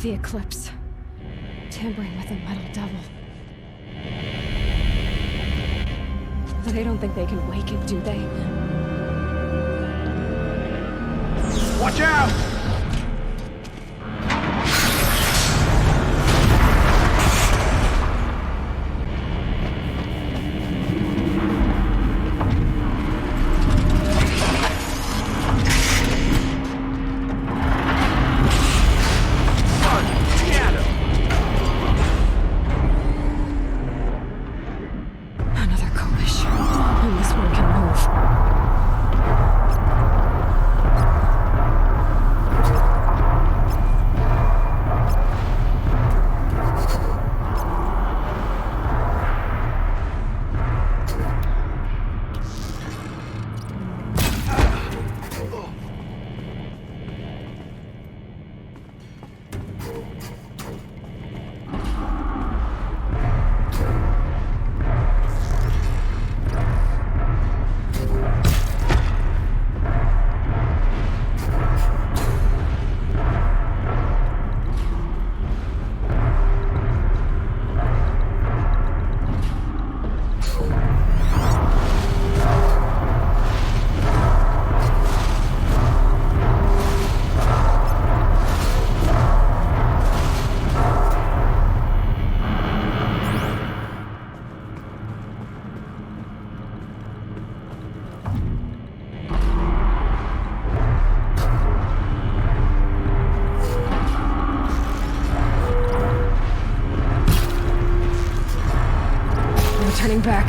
The eclipse. Tampering with the metal devil. They don't think they can wake it, do they? Watch out! Another collision. And this one can move. Turning back.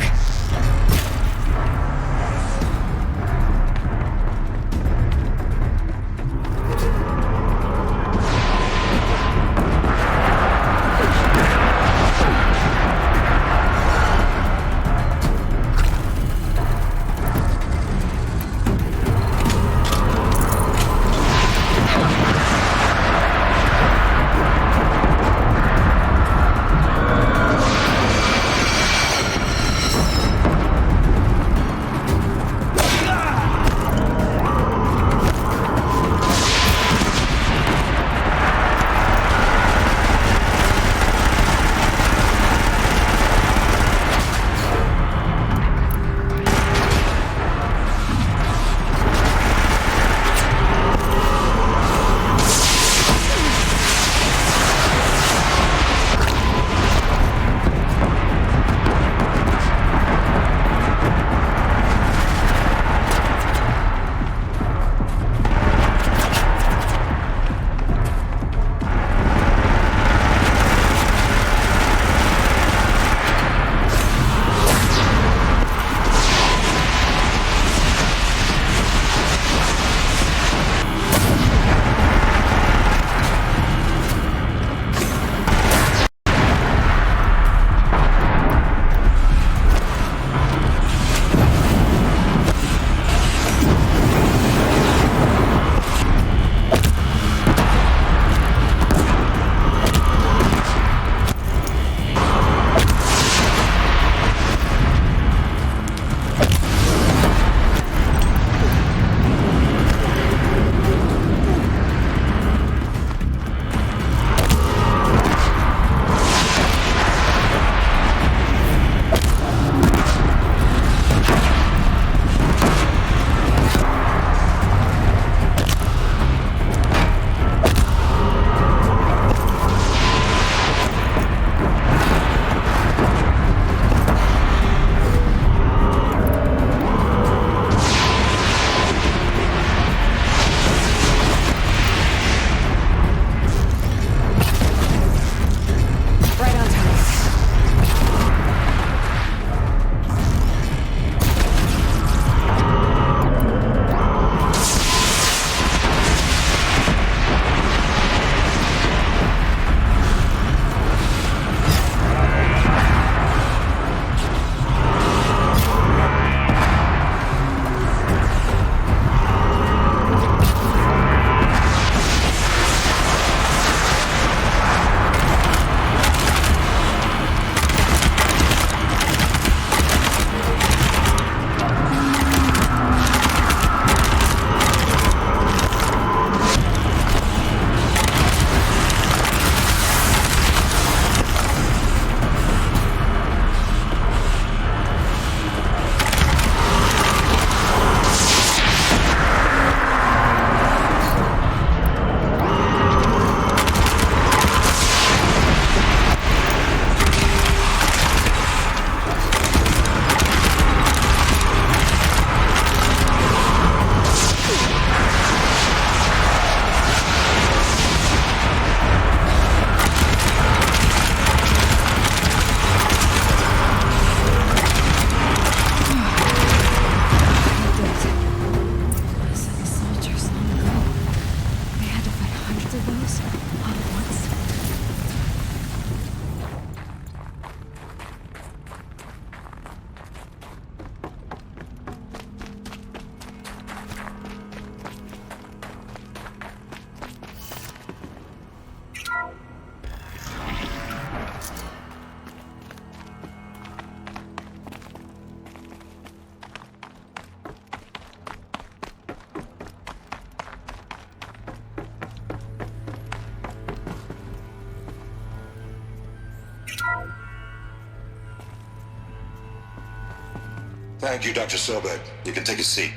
Thank you, Dr. Sobek. You can take a seat.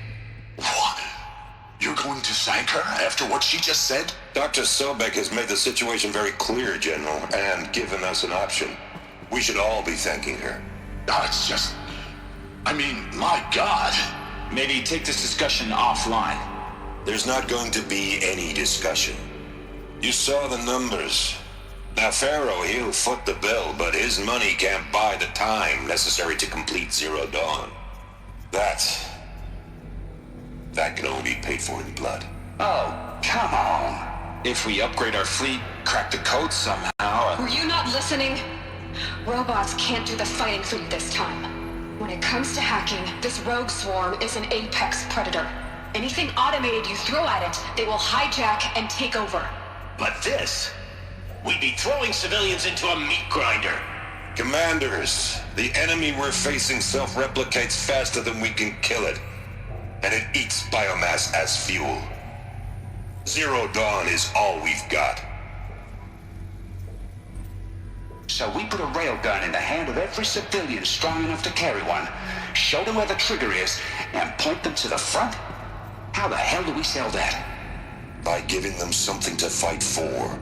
What? You're going to thank her after what she just said? Dr. Sobek has made the situation very clear, General, and given us an option. We should all be thanking her. Oh, it's just... I mean, my God. Maybe take this discussion offline. There's not going to be any discussion. You saw the numbers. Now, Pharaoh, he'll foot the bill, but his money can't buy the time necessary to complete Zero Dawn. That can only be paid for in blood. Oh, come on. If we upgrade our fleet, crack the code somehow... Were you not listening? Robots can't do the fighting for you this time. When it comes to hacking, this rogue swarm is an apex predator. Anything automated you throw at it, they will hijack and take over. But this... we'd be throwing civilians into a meat grinder. Commanders, the enemy we're facing self-replicates faster than we can kill it. And it eats biomass as fuel. Zero Dawn is all we've got. So we put a railgun in the hand of every civilian strong enough to carry one, show them where the trigger is, and point them to the front? How the hell do we sell that? By giving them something to fight for.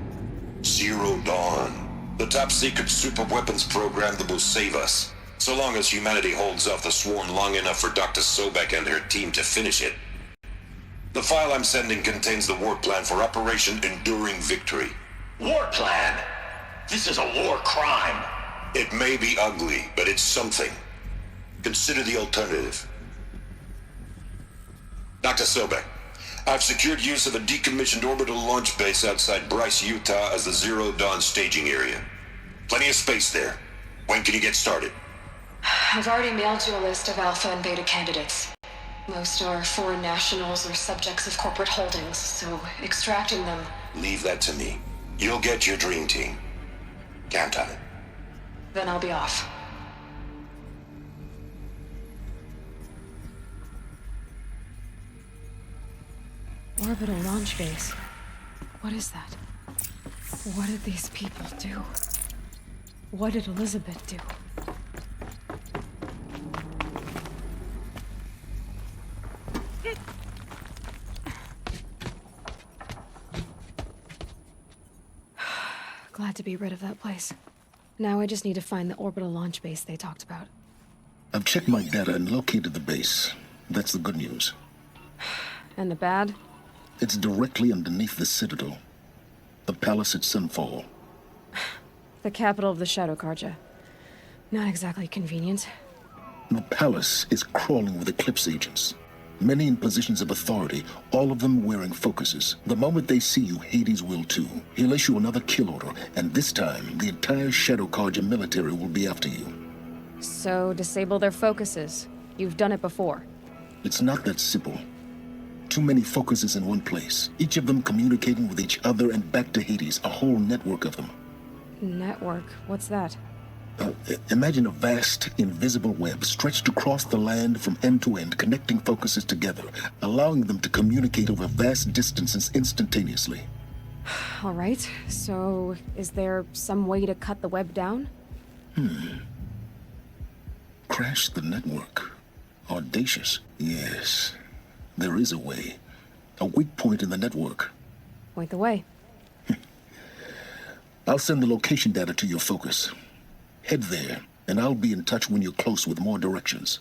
Zero Dawn. The top-secret super-weapons program that will save us. So long as humanity holds off the swarm long enough for Dr. Sobek and her team to finish it. The file I'm sending contains the war plan for Operation Enduring Victory. War plan? This is a war crime. It may be ugly, but it's something. Consider the alternative. Dr. Sobek, I've secured use of a decommissioned orbital launch base outside Bryce, Utah as the Zero Dawn staging area. Plenty of space there. When can you get started? I've already mailed you a list of alpha and beta candidates. Most are foreign nationals or subjects of corporate holdings, so extracting them... Leave that to me. You'll get your dream team. Count on it. Then I'll be off. Orbital launch base. What is that? What did these people do? What did Elizabeth do? Glad to be rid of that place. Now I just need to find the orbital launch base they talked about. I've checked my data and located the base. That's the good news. And the bad? It's directly underneath the Citadel. The palace at Sunfall. The capital of the Shadow Carja. Not exactly convenient. The palace is crawling with eclipse agents. Many in positions of authority, all of them wearing focuses. The moment they see you, Hades will too. He'll issue another kill order, and this time, the entire Shadow Carja military will be after you. So, disable their focuses. You've done it before. It's not that simple. Too many focuses in one place, each of them communicating with each other and back to Hades, a whole network of them. Network? What's that? Imagine a vast, invisible web stretched across the land from end to end, connecting focuses together, allowing them to communicate over vast distances instantaneously. All right, so is there some way to cut the web down? Crash the network. Audacious. Yes, there is a way. A weak point in the network. Point the way. I'll send the location data to your focus. Head there, and I'll be in touch when you're close with more directions.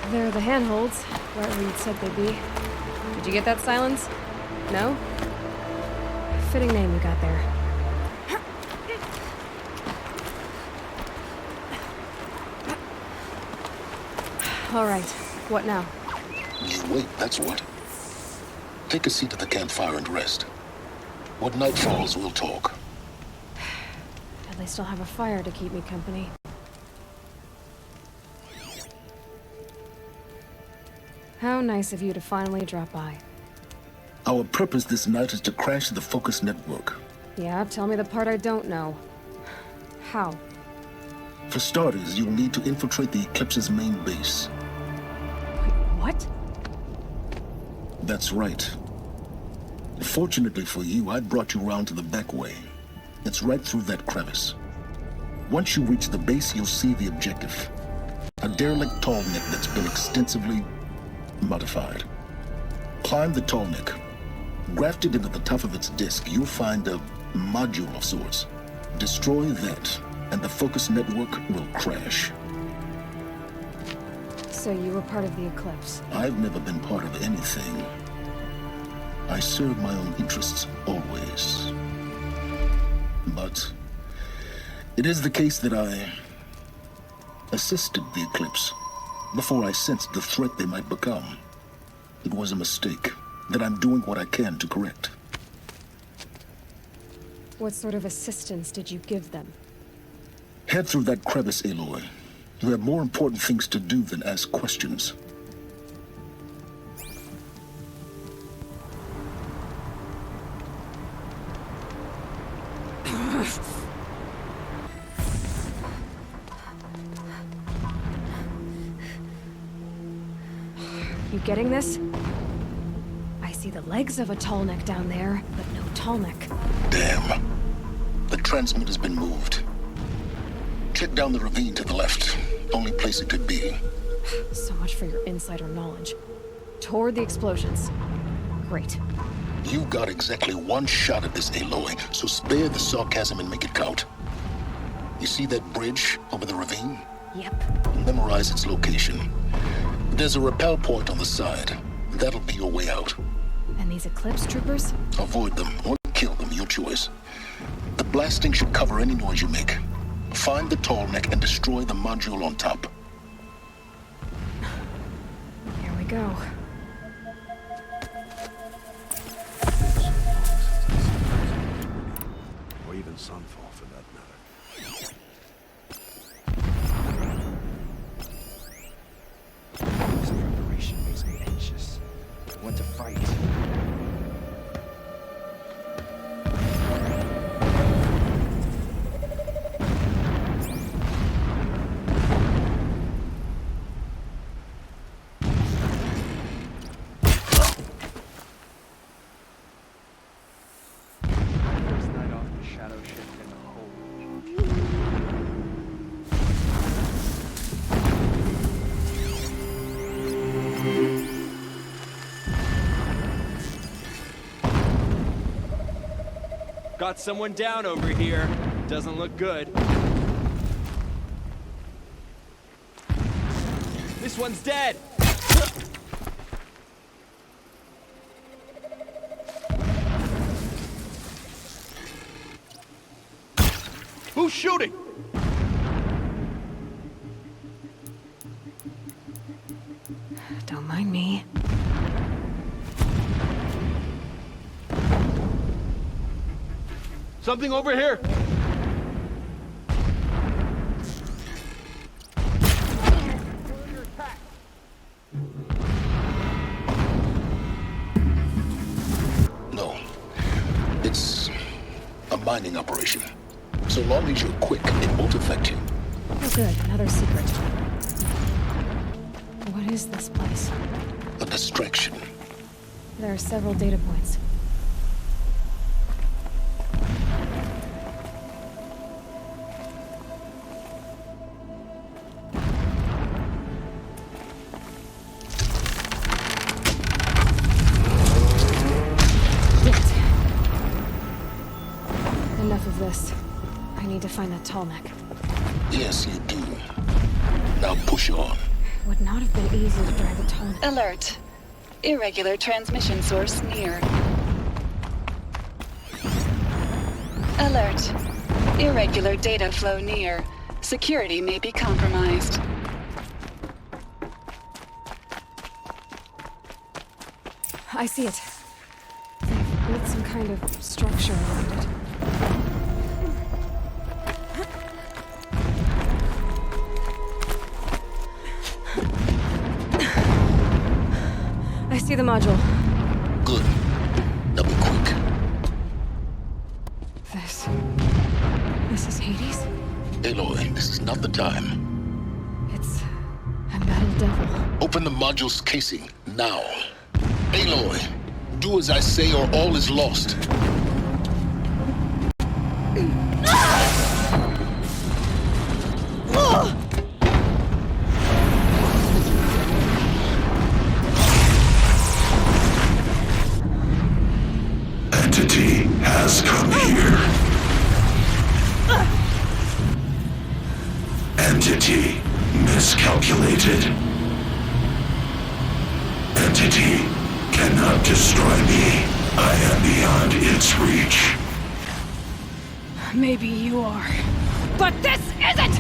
There are the handholds, right where you'd said they'd be. Did you get that, Silence? No? Fitting name you got there. All right, what now? You wait, that's what. Take a seat at the campfire and rest. When night falls, we'll talk. At least I'll have a fire to keep me company. How nice of you to finally drop by. Our purpose this night is to crash the focus network. Yeah, tell me the part I don't know. How? For starters, you'll need to infiltrate the Eclipse's main base. That's right. Fortunately for you, I brought you round to the back way. It's right through that crevice. Once you reach the base, you'll see the objective. A derelict tall neck that's been extensively modified. Climb the tall neck. Grafted into the top of its disk, you'll find a module of sorts. Destroy that, and the focus network will crash. So you were part of the eclipse? I've never been part of anything. I serve my own interests, always. But it is the case that I assisted the eclipse before I sensed the threat they might become. It was a mistake that I'm doing what I can to correct. What sort of assistance did you give them? Head through that crevice, Aloy. You have more important things to do than ask questions. You getting this? I see the legs of a tall neck down there, but no tall neck. Damn. The transmitter's been moved. Check down the ravine to the left. Only place it could be. So much for your insider knowledge. Toward the explosions. Great. You got exactly one shot at this, Aloy, so spare the sarcasm and make it count. You see that bridge over the ravine? Yep. Memorize its location. There's a rappel point on the side. That'll be your way out. And these eclipse troopers? Avoid them or kill them, your choice. The blasting should cover any noise you make. Find the tall neck and destroy the module on top. Here we go. Or even sunfall, for that matter. This preparation makes me anxious. I want to fight. Got someone down over here. Doesn't look good. This one's dead! Who's shooting? Don't mind me. Something over here! No. It's a mining operation. So long as you're quick, it won't affect you. Oh good, another secret. What is this place? A distraction. There are several data points. Enough of this. I need to find that tall neck. Yes, you do. Now push on. Would not have been easy to drag a tall neck. Alert. Irregular transmission source near. Alert. Irregular data flow near. Security may be compromised. I see it. They've built some kind of structure around it. I see the module. Good. Now be quick. This is Hades? Aloy, this is not the time. It's a metal devil. Open the module's casing, now. Aloy, do as I say or all is lost. Entity has come here. Entity miscalculated. Entity cannot destroy me. I am beyond its reach. Maybe you are. But this isn't!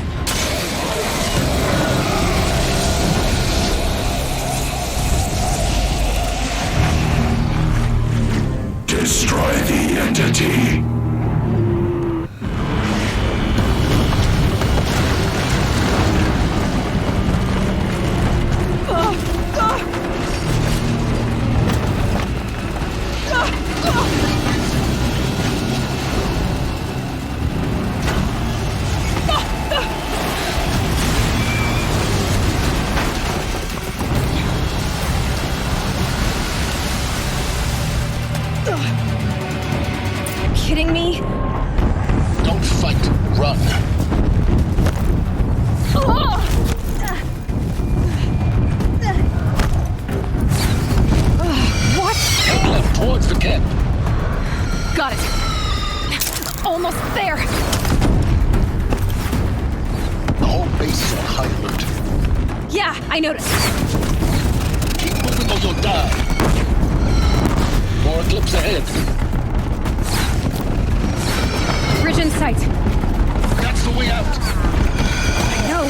Destroy the entity. Kidding me? Don't fight, run. What? Head left towards the camp. Got it. Almost there. The whole base is on high alert. Yeah, I noticed. Keep moving or you'll die. More eclipse ahead. Bridge in sight. That's the way out. No.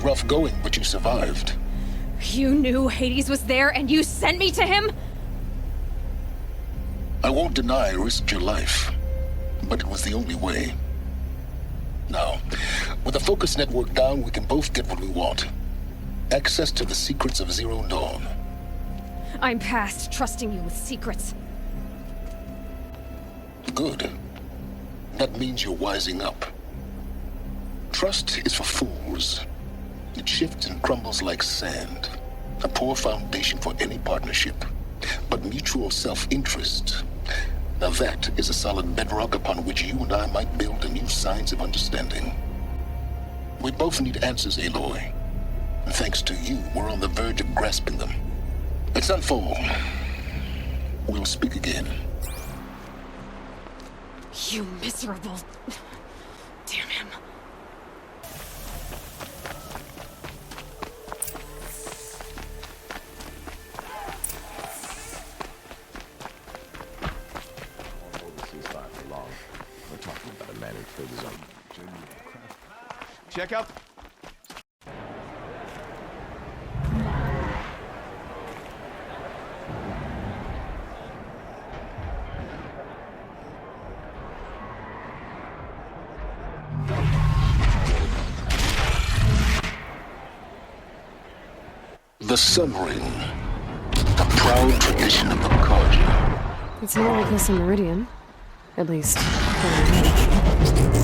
Rough going, but you survived. You knew Hades was there and you sent me to him? I won't deny I risked your life, but it was the only way. Now, with the focus network down, we can both get what we want. Access to the secrets of Zero Dawn. I'm past trusting you with secrets. Good. That means you're wising up. Trust is for fools. It shifts and crumbles like sand. A poor foundation for any partnership. But mutual self-interest, now that is a solid bedrock upon which you and I might build a new science of understanding. We both need answers, Aloy. And thanks to you, we're on the verge of grasping them. Let's unfold. We'll speak again. You miserable... Damn him. Check out. The Sun Ring. A proud tradition of the Carja. It's more like this in Meridian. At least,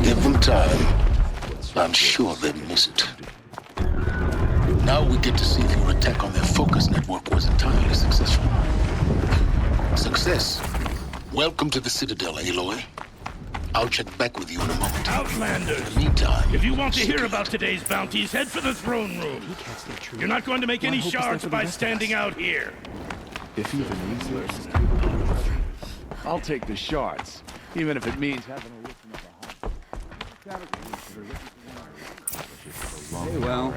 Give them time. I'm sure they'd miss it. Now we get to see if your attack on their focus network was entirely successful. Success. Welcome to the Citadel, Aloy. I'll check back with you in a moment. Outlanders! In the meantime... If you want to hear about today's bounties, head for the throne room. You're not going to make any shards by standing out here. If even easier. I'll take the shards, even if it means having to listen to the Hey, well.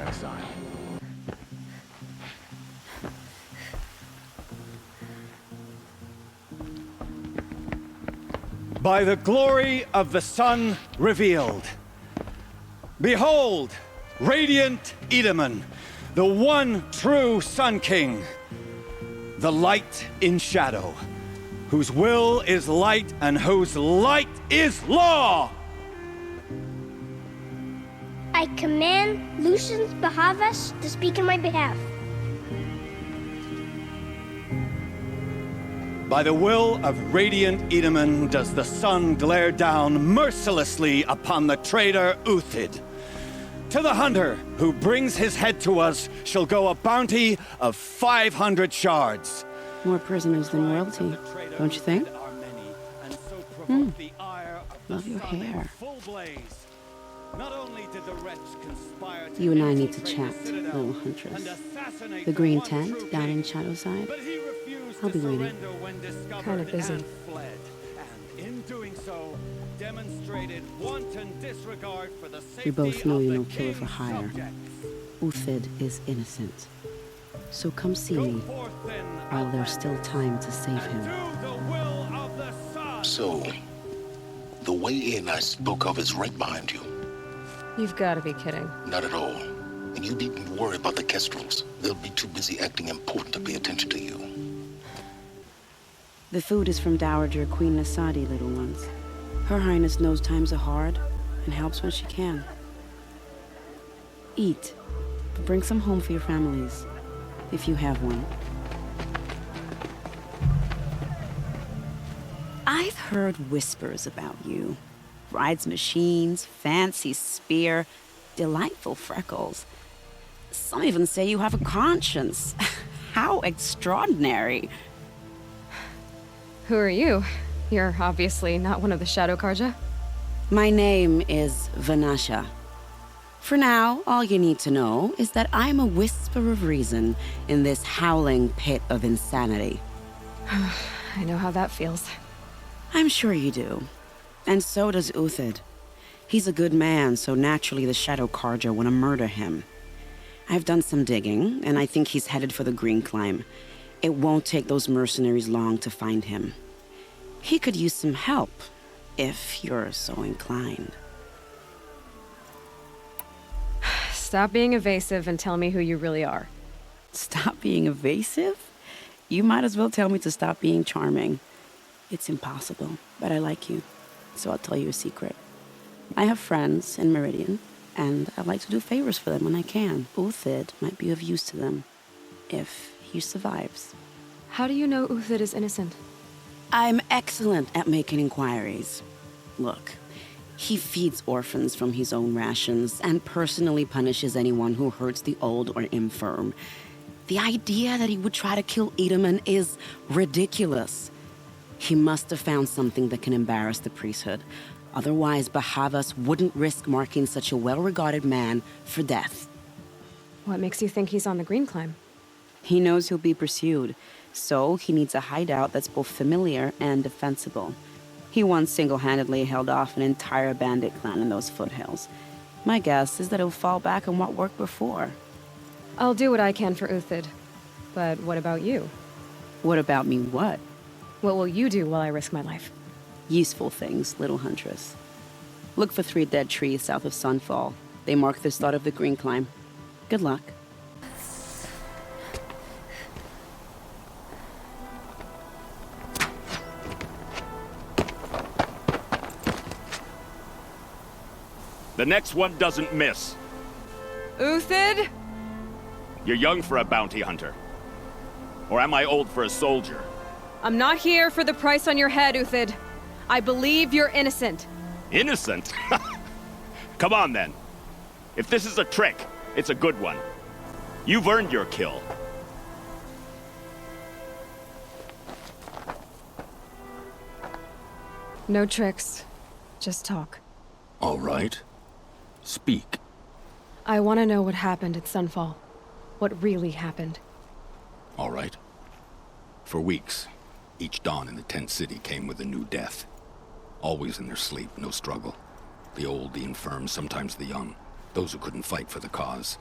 By the glory of the sun revealed. Behold, radiant Edaman, the one true Sun King. The light in shadow, whose will is light and whose light is law! I command Lucius Bahavas to speak in my behalf. By the will of radiant Edaman does the sun glare down mercilessly upon the traitor Uthid. To the hunter who brings his head to us shall go a bounty of 500 shards. More prisoners than royalty, don't you think? Love your hair. You and I need to chat, little huntress. The green tent down in Shadowside. I'll be waiting. Kind of busy. We both know you're no killer for hire. Uthid is innocent. So come see me while there's still time to save him. So, the way in I spoke of is right behind you. You've got to be kidding. Not at all. And you needn't worry about the Kestrels. They'll be too busy acting important to pay attention to you. The food is from Dowager Queen Nasadi, little ones. Her Highness knows times are hard and helps when she can. Eat, but bring some home for your families, if you have one. I've heard whispers about you. Rides machines, fancy spear, delightful freckles. Some even say you have a conscience. How extraordinary. Who are you? You're obviously not one of the Shadow Karja. My name is Vanasha. For now, all you need to know is that I'm a whisper of reason in this howling pit of insanity. I know how that feels. I'm sure you do. And so does Uthid. He's a good man, so naturally the Shadow Karja want to murder him. I've done some digging, and I think he's headed for the Green Climb. It won't take those mercenaries long to find him. He could use some help, if you're so inclined. Stop being evasive and tell me who you really are. Stop being evasive? You might as well tell me to stop being charming. It's impossible, but I like you, so I'll tell you a secret. I have friends in Meridian, and I like to do favors for them when I can. Uthid might be of use to them, if he survives. How do you know Uthid is innocent? I'm excellent at making inquiries. Look, he feeds orphans from his own rations and personally punishes anyone who hurts the old or infirm. The idea that he would try to kill Edaman is ridiculous. He must have found something that can embarrass the priesthood. Otherwise, Bahavas wouldn't risk marking such a well-regarded man for death. What makes you think he's on the Green Climb? He knows he'll be pursued, so he needs a hideout that's both familiar and defensible. He once single-handedly held off an entire bandit clan in those foothills. My guess is that he'll fall back on what worked before. I'll do what I can for Uthid. But what about you? What about me what? What will you do while I risk my life? Useful things, little huntress. Look for 3 dead trees south of Sunfall. They mark the start of the Green Climb. Good luck. The next one doesn't miss. Uthid? You're young for a bounty hunter. Or am I old for a soldier? I'm not here for the price on your head, Uthid. I believe you're innocent. Innocent? Come on, then. If this is a trick, it's a good one. You've earned your kill. No tricks. Just talk. All right. Speak. I want to know what happened at Sunfall. What really happened. All right. For weeks, each dawn in the tent city came with a new death. Always in their sleep, no struggle. The old, the infirm, sometimes the young. Those who couldn't fight for the cause.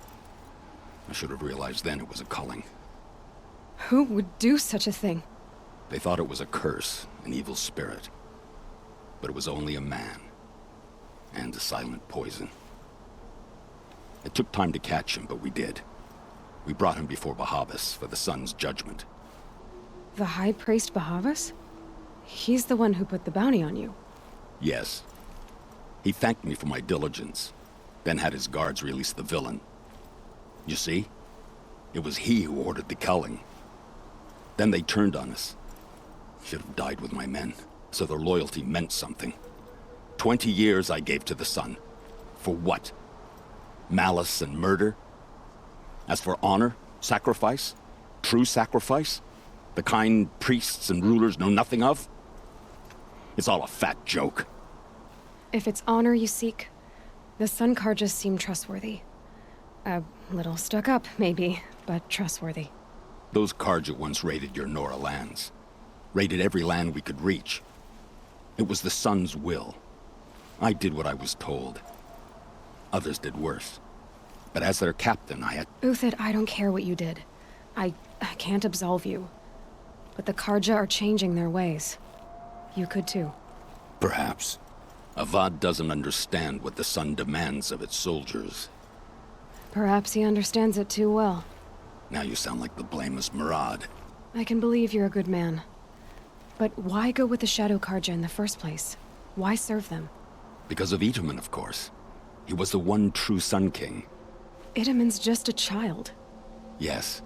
I should have realized then it was a culling. Who would do such a thing? They thought it was a curse, an evil spirit. But it was only a man. And a silent poison. It took time to catch him, but we did. We brought him before Bahavas for the sun's judgment. The High Priest Bahavas? He's the one who put the bounty on you. Yes. He thanked me for my diligence, then had his guards release the villain. You see? It was he who ordered the culling. Then they turned on us. Should have died with my men, so their loyalty meant something. 20 years I gave to the sun. For what? Malice and murder? As for honor, sacrifice, true sacrifice, the kind priests and rulers know nothing of? It's all a fat joke. If it's honor you seek, the Sun Karjas seem trustworthy. A little stuck up, maybe, but trustworthy. Those Karja once raided your Nora lands. Raided every land we could reach. It was the Sun's will. I did what I was told. Others did worse. But as their captain, I had... Uthid, I don't care what you did. I can't absolve you. But the Karja are changing their ways. You could too. Perhaps. Avad doesn't understand what the Sun demands of its soldiers. Perhaps he understands it too well. Now you sound like the blameless Murad. I can believe you're a good man. But why go with the Shadow Karja in the first place? Why serve them? Because of Itaman, of course. He was the one true Sun King. Itaman's just a child. Yes,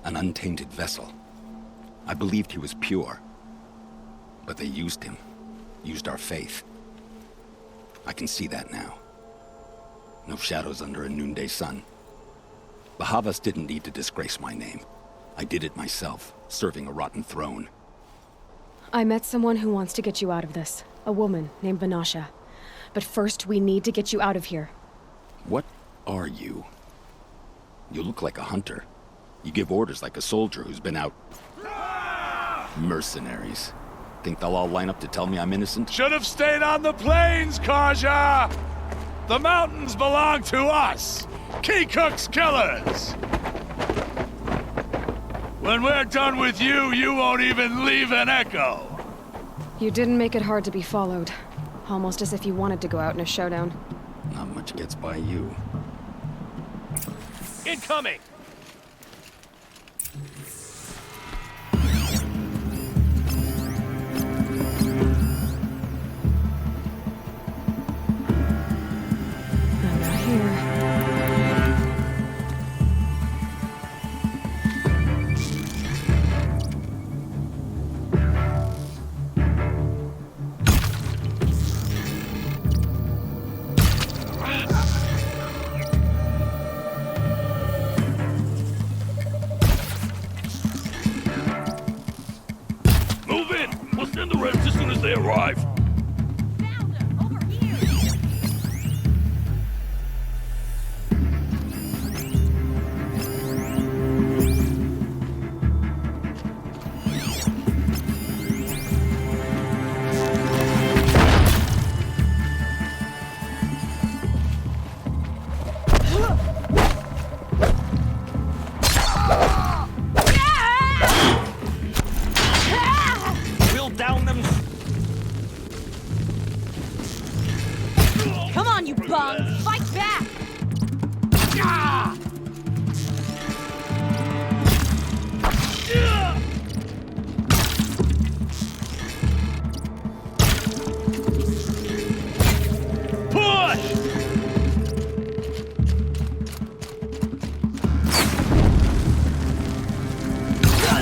an untainted vessel. I believed he was pure. But they used him. Used our faith. I can see that now. No shadows under a noonday sun. Bahavas didn't need to disgrace my name. I did it myself, serving a rotten throne. I met someone who wants to get you out of this. A woman named Vanasha. But first, we need to get you out of here. What are you? You look like a hunter. You give orders like a soldier who's been out... Mercenaries. Think they'll all line up to tell me I'm innocent? Should have stayed on the plains, Karja! The mountains belong to us! Keycook's killers! When we're done with you, you won't even leave an echo! You didn't make it hard to be followed. Almost as if you wanted to go out in a showdown. Not much gets by you. Incoming! I'm not here. They arrive. We'll down them. Come on, you bums! Fight back! Ah! Push!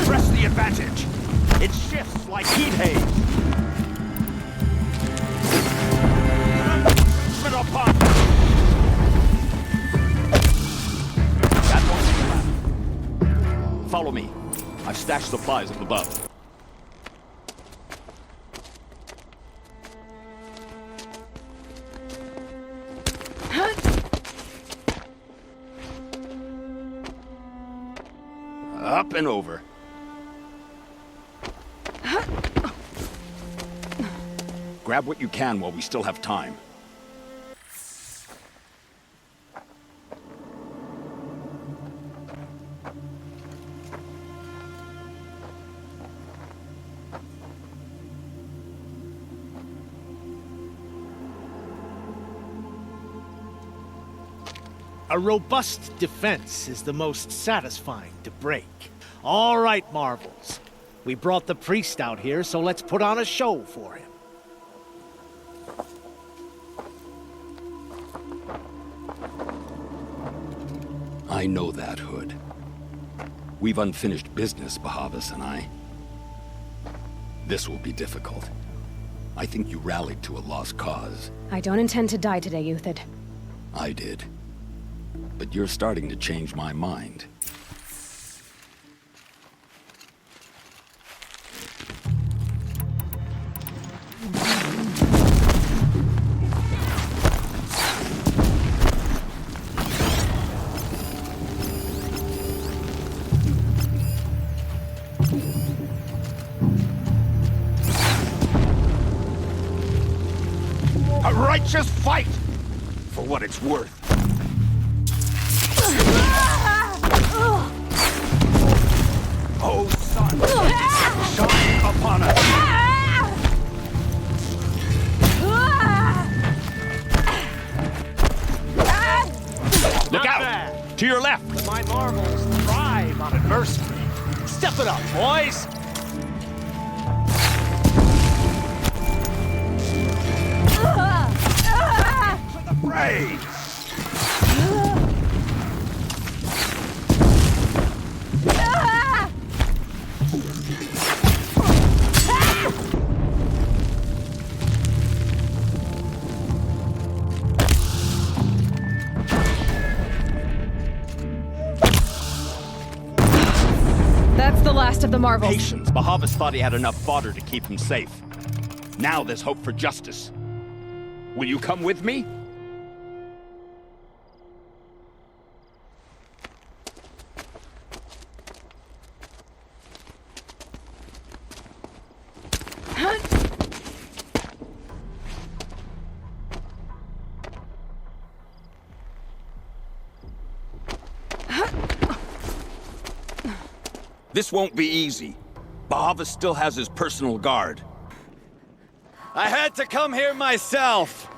Press the advantage. It shifts like heat haze. Middle pump. Follow me. I've stashed supplies up above. Up and over. Grab what you can while we still have time. A robust defense is the most satisfying to break. All right, Marvels. We brought the priest out here, so let's put on a show for him. I know that, Hood. We've unfinished business, Bahavas and I. This will be difficult. I think you rallied to a lost cause. I don't intend to die today, Uthid. I did. But you're starting to change my mind. A righteous fight! For what it's worth. Oh, son! Shine upon us! Look out! To your left! But my Marvels thrive on adversity. Step it up, boys! For the brave! That's the last of the Marvels. Patience. Bahavas thought he had enough fodder to keep him safe. Now there's hope for justice. Will you come with me? This won't be easy. Bahavas still has his personal guard. I had to come here myself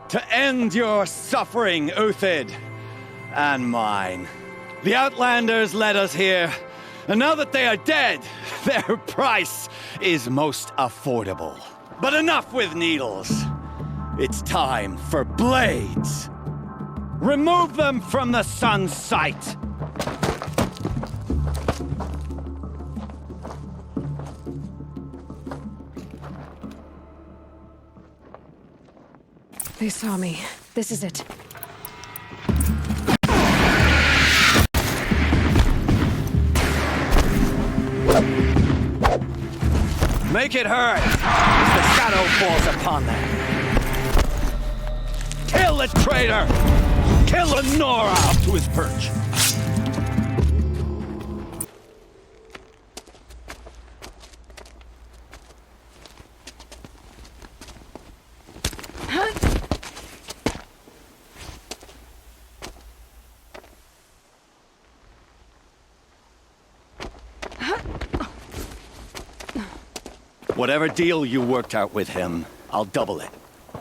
to end your suffering, Uthid, and mine. The Outlanders led us here, and now that they are dead, their price is most affordable. But enough with needles. It's time for blades. Remove them from the sun's sight. They saw me. This is it. Make it hurt as the shadow falls upon them. Kill the traitor! Kill the Nora! Up to his perch. Whatever deal you worked out with him, I'll double it.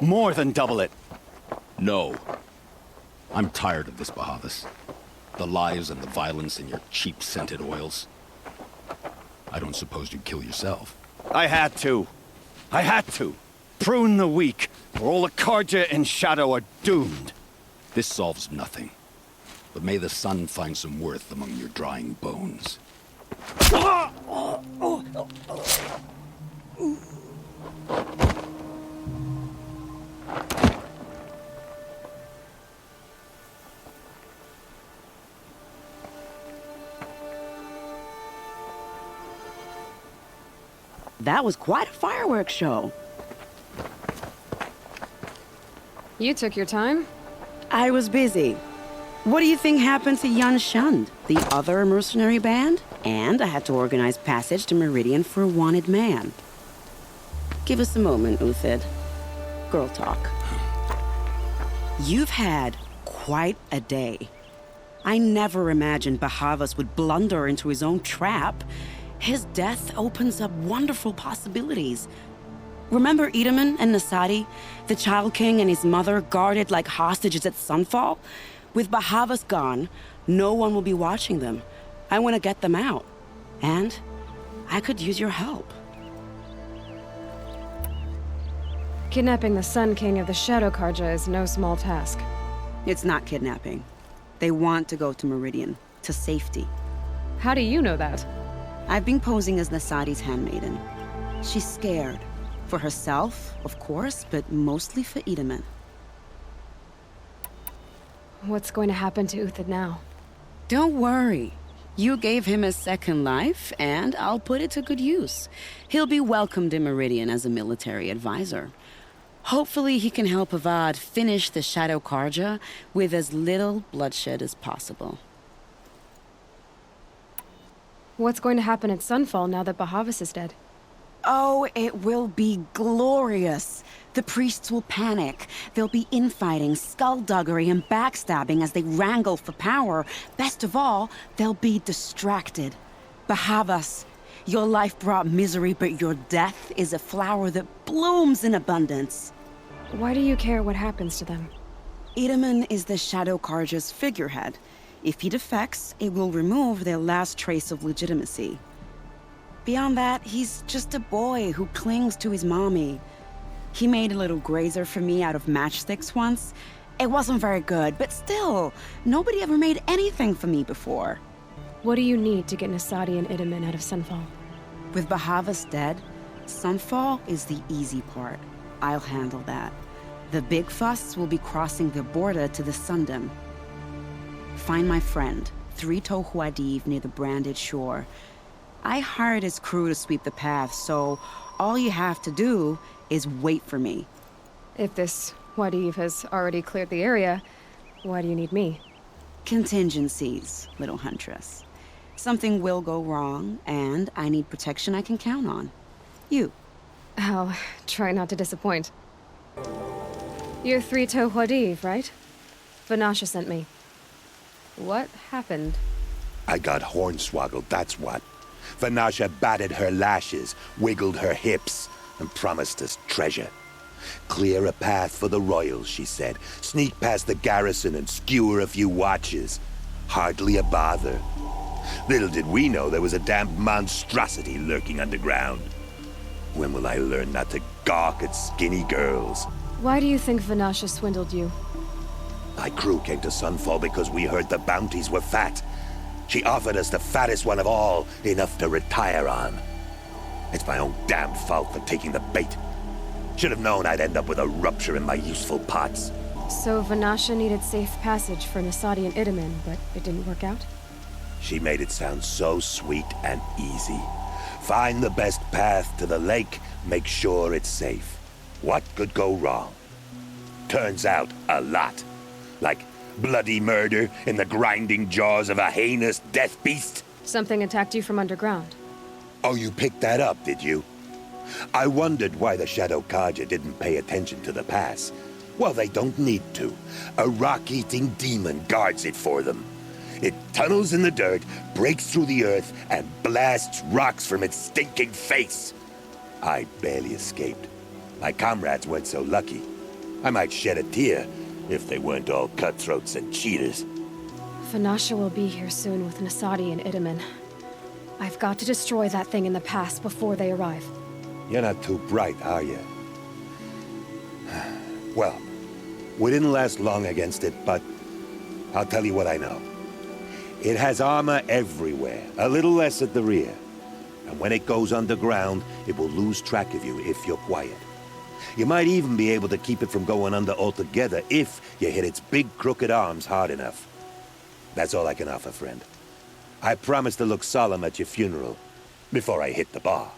More than double it. No. I'm tired of this, Bahavas. The lies and the violence and your cheap scented oils. I don't suppose you'd kill yourself. I had to. I had to. Prune the weak, or all the Karja in Shadow are doomed. This solves nothing. But may the sun find some worth among your drying bones. That was quite a fireworks show. You took your time? I was busy. What do you think happened to Yan Shund, the other mercenary band? And I had to organize passage to Meridian for a wanted man. Give us a moment, Uthid. Girl talk. You've had quite a day. I never imagined Bahavas would blunder into his own trap. His death opens up wonderful possibilities. Remember Edaman and Nasadi, the Child King and his mother guarded like hostages at Sunfall? With Bahavas gone, no one will be watching them. I want to get them out. And I could use your help. Kidnapping the Sun King of the Shadow Karja is no small task. It's not kidnapping. They want to go to Meridian, to safety. How do you know that? I've been posing as Nasadi's handmaiden. She's scared. For herself, of course, but mostly for Edaman. What's going to happen to Uthid now? Don't worry. You gave him a second life, and I'll put it to good use. He'll be welcomed in Meridian as a military advisor. Hopefully he can help Avad finish the Shadow Karja with as little bloodshed as possible. What's going to happen at Sunfall now that Bahavas is dead? Oh, it will be glorious. The priests will panic. There'll be infighting, skullduggery, and backstabbing as they wrangle for power. Best of all, they'll be distracted. Bahavas, your life brought misery, but your death is a flower that blooms in abundance. Why do you care what happens to them? Edaman is the Shadow Karja's figurehead. If he defects, it will remove their last trace of legitimacy. Beyond that, he's just a boy who clings to his mommy. He made a little grazer for me out of matchsticks once. It wasn't very good, but still, nobody ever made anything for me before. What do you need to get Nasadi and Edaman out of Sunfall? With Bahavas dead, Sunfall is the easy part. I'll handle that. The big fuss will be crossing the border to the Sundom. Find my friend, 3 Tohuadiv near the branded shore. I hired his crew to sweep the path, so all you have to do is wait for me. If this Wadiv has already cleared the area, why do you need me? Contingencies, little huntress. Something will go wrong, and I need protection I can count on. You. I'll try not to disappoint. You're 3 Tohuadiv, right? Vanasha sent me. What happened? I got hornswoggled, that's what. Vanasha batted her lashes, wiggled her hips, and promised us treasure. Clear a path for the royals, she said. Sneak past the garrison and skewer a few watches. Hardly a bother. Little did we know there was a damned monstrosity lurking underground. When will I learn not to gawk at skinny girls? Why do you think Vanasha swindled you? My crew came to Sunfall because we heard the bounties were fat. She offered us the fattest one of all, enough to retire on. It's my own damn fault for taking the bait. Should have known I'd end up with a rupture in my useful parts. So Vanasha needed safe passage for Nasadi and Edaman, but it didn't work out? She made it sound so sweet and easy. Find the best path to the lake, make sure it's safe. What could go wrong? Turns out, a lot. Like bloody murder in the grinding jaws of a heinous death beast. Something attacked you from underground. Oh, you picked that up, did you? I wondered why the Shadow Karja didn't pay attention to the pass. Well, they don't need to. A rock-eating demon guards it for them. It tunnels in the dirt, breaks through the earth, and blasts rocks from its stinking face. I barely escaped. My comrades weren't so lucky. I might shed a tear if they weren't all cutthroats and cheaters. Vanasha will be here soon with Nasadi and Edaman. I've got to destroy that thing in the pass before they arrive. You're not too bright, are you? Well, we didn't last long against it, but I'll tell you what I know. It has armor everywhere, a little less at the rear. And when it goes underground, it will lose track of you if you're quiet. You might even be able to keep it from going under altogether if you hit its big crooked arms hard enough. That's all I can offer, friend. I promise to look solemn at your funeral before I hit the bar.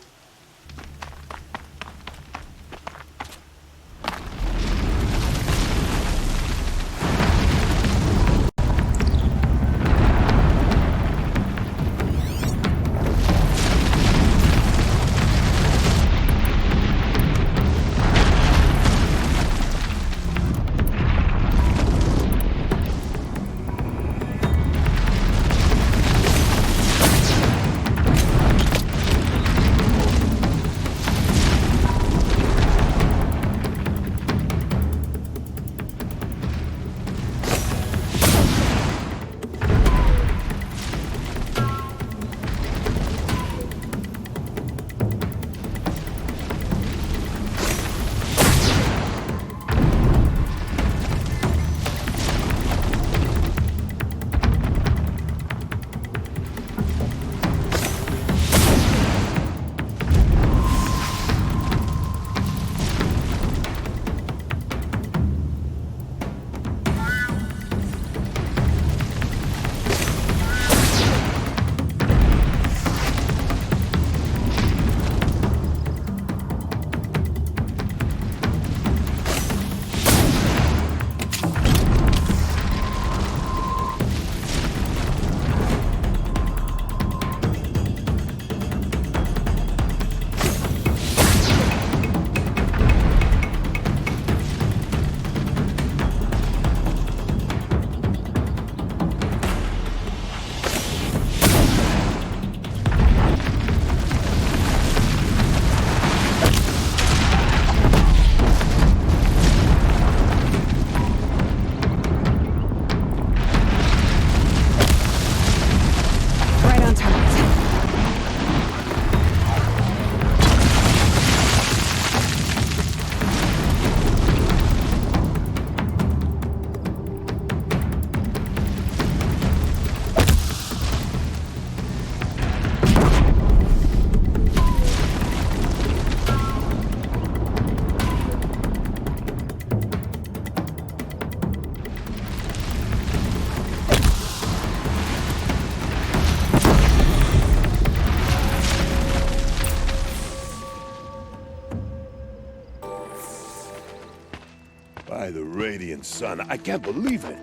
By the radiant sun, I can't believe it.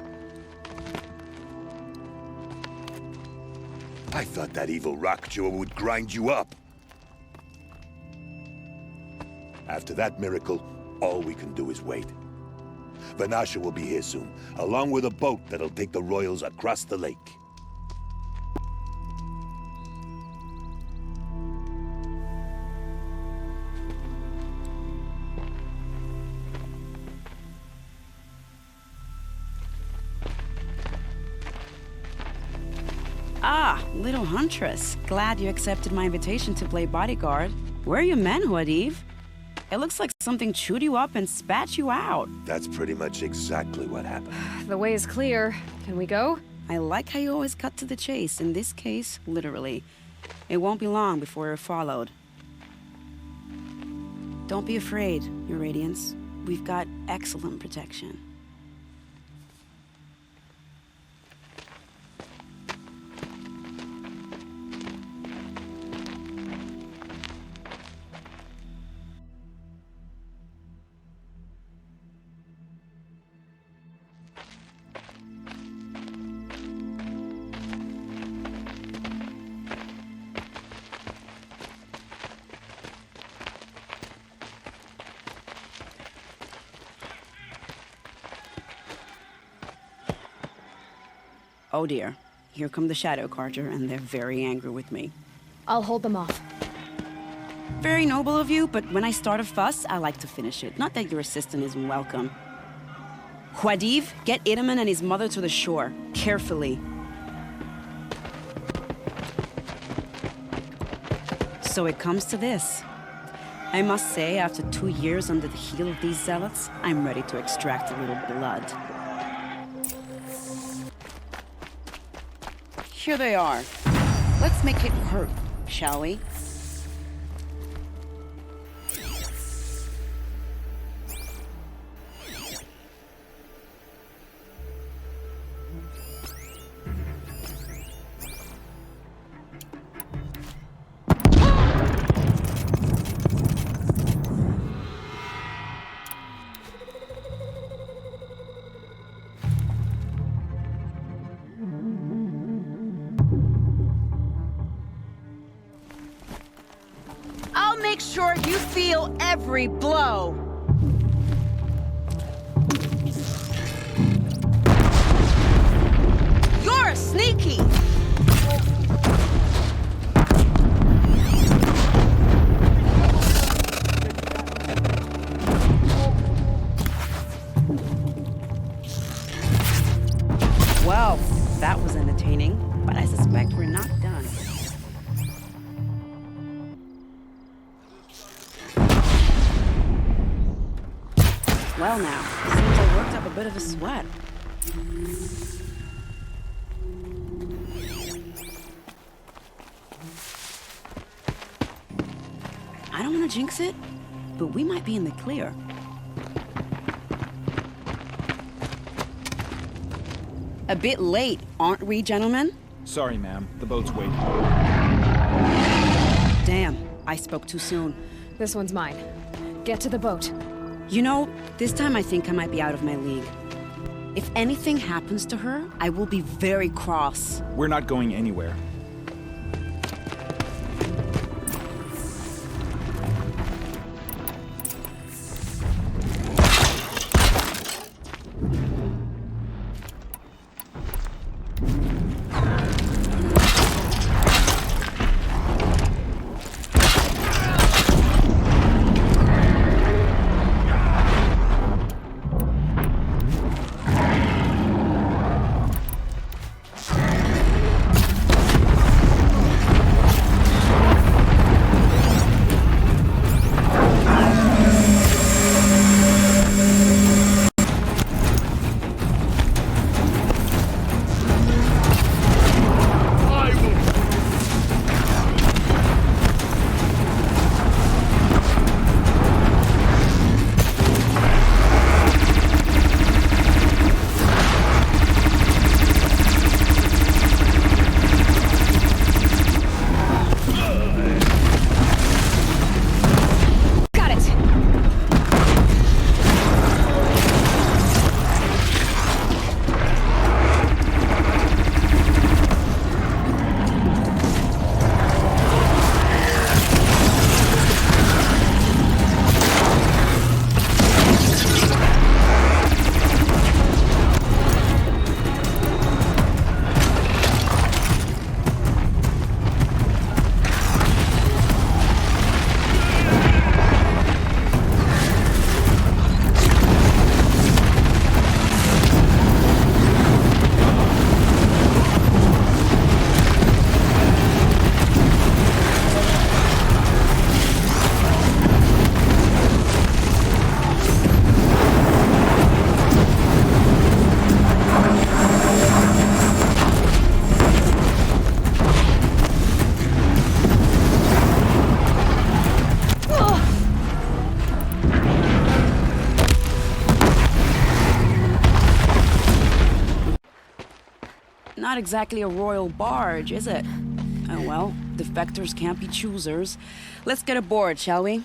I thought that evil rock jaw would grind you up. After that miracle, all we can do is wait. Vanasha will be here soon, along with a boat that'll take the royals across the lake. Ah, little huntress. Glad you accepted my invitation to play bodyguard. Where are your men, Huadiv? It looks like something chewed you up and spat you out. That's pretty much exactly what happened. The way is clear. Can we go? I like how you always cut to the chase. In this case, literally. It won't be long before you're followed. Don't be afraid, Your Radiance. We've got excellent protection. Oh dear, here come the Shadow Carter, and they're very angry with me. I'll hold them off. Very noble of you, but when I start a fuss, I like to finish it. Not that your assistant isn't welcome. Huadiv, get Idaman and his mother to the shore. Carefully. So it comes to this. I must say, after 2 years under the heel of these zealots, I'm ready to extract a little blood. Here they are. Let's make it hurt, shall we? Make sure you feel every blow. You're sneaky. Well, that was entertaining, but I suspect we're not done. Well now, seems I worked up a bit of a sweat. I don't want to jinx it, but we might be in the clear. A bit late, aren't we, gentlemen? Sorry, ma'am. The boat's waiting. Damn, I spoke too soon. This one's mine. Get to the boat. You know, this time I think I might be out of my league. If anything happens to her, I will be very cross. We're not going anywhere. Not exactly a royal barge, is it? Oh well, defectors can't be choosers. Let's get aboard, shall we?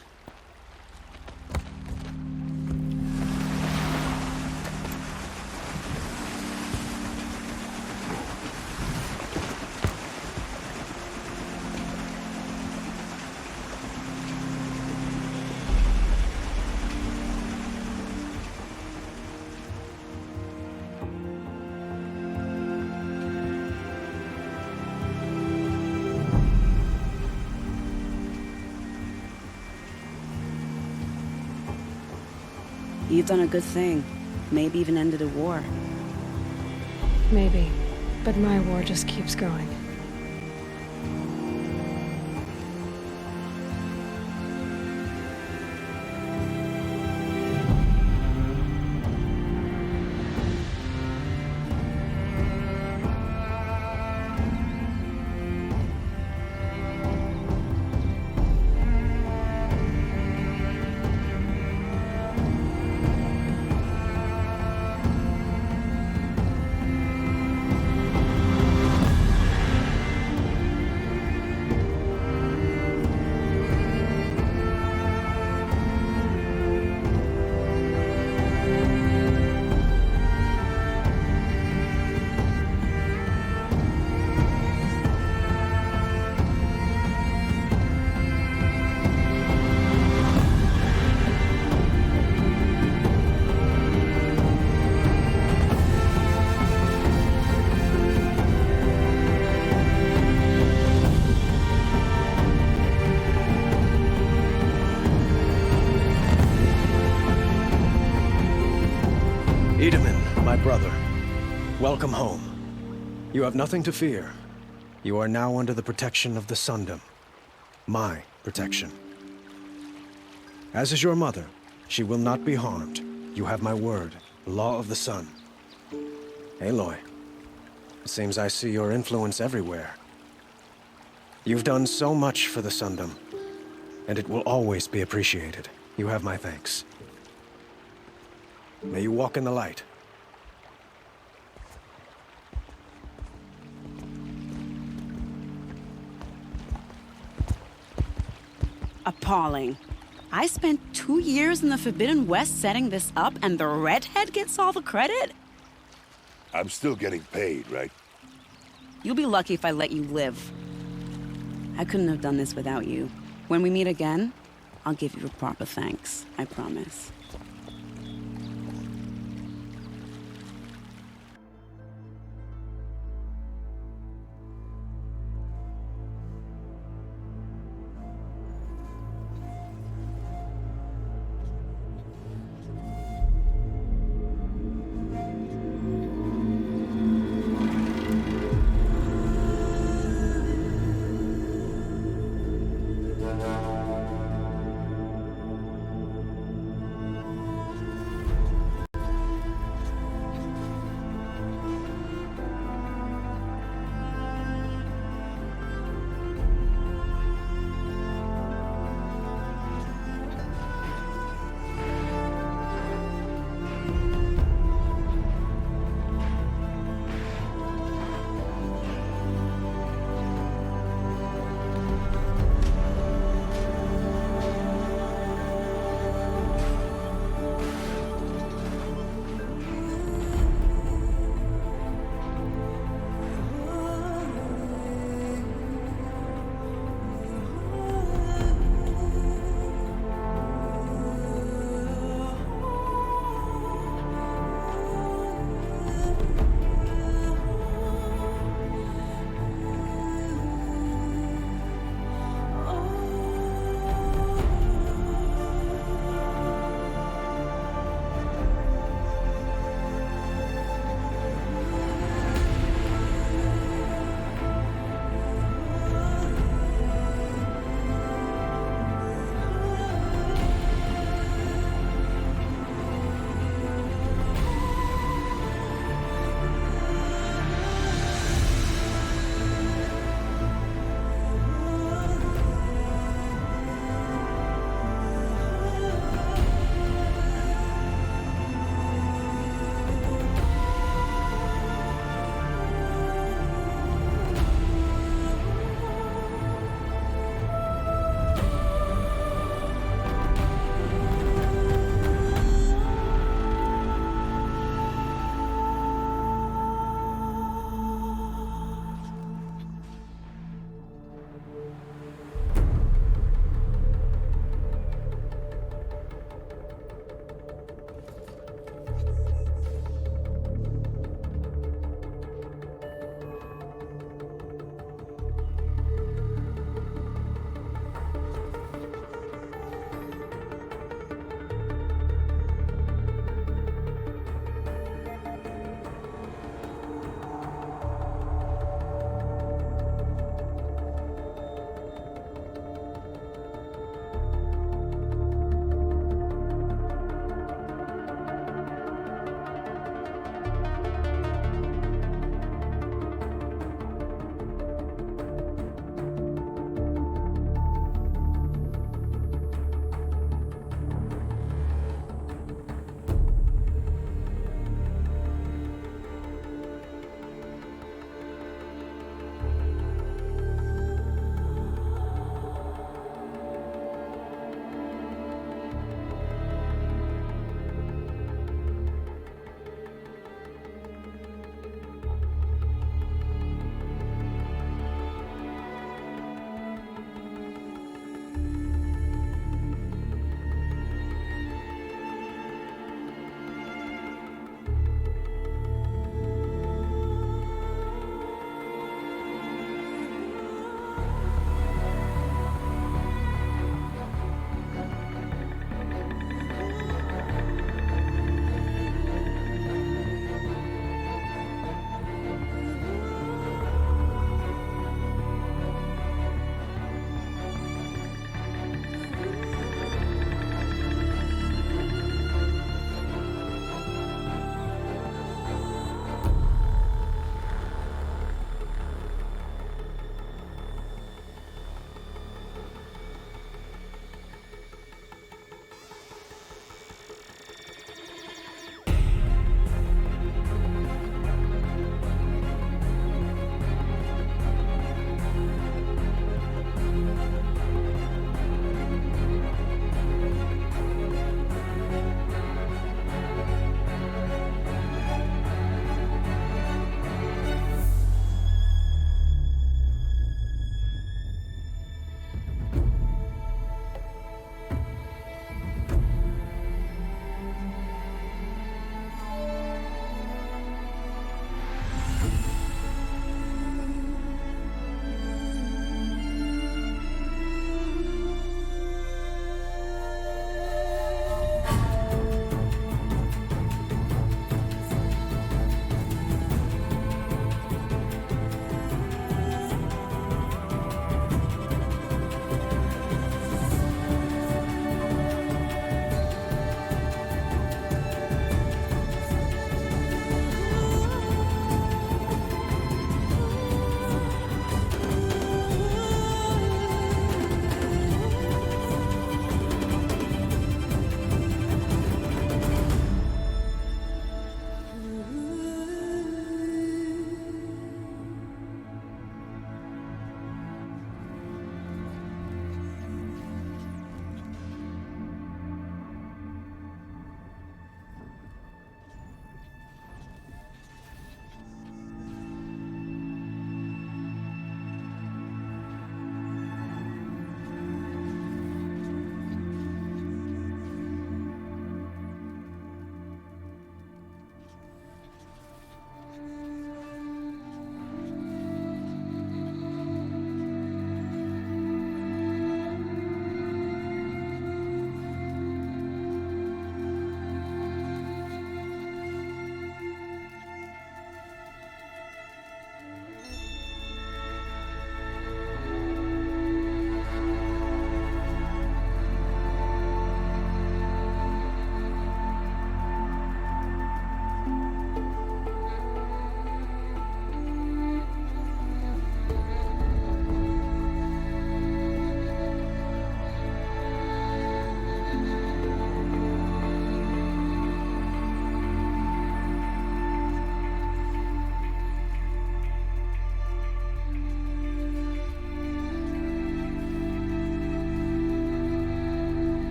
You've done a good thing. Maybe even ended a war. Maybe. But my war just keeps going. My brother, welcome home. You have nothing to fear. You are now under the protection of the Sundom. My protection. As is your mother, she will not be harmed. You have my word, law of the sun. Aloy, it seems I see your influence everywhere. You've done so much for the Sundom, and it will always be appreciated. You have my thanks. May you walk in the light. Appalling. I spent 2 years in the Forbidden West setting this up, and the redhead gets all the credit? I'm still getting paid, right? You'll be lucky if I let you live. I couldn't have done this without you. When we meet again, I'll give you a proper thanks. I promise.